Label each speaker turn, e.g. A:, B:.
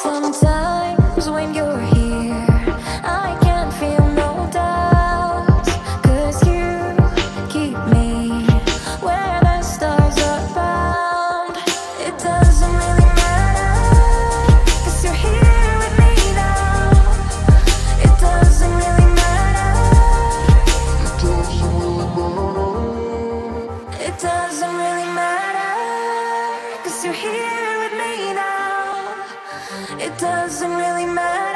A: Sometimes when you're here, I can't feel no doubts, 'cause you keep me where the stars are bound. It doesn't really matter, 'cause you're here with me now. It doesn't really matter. It doesn't really matter, 'cause you're here with me now. It doesn't really matter.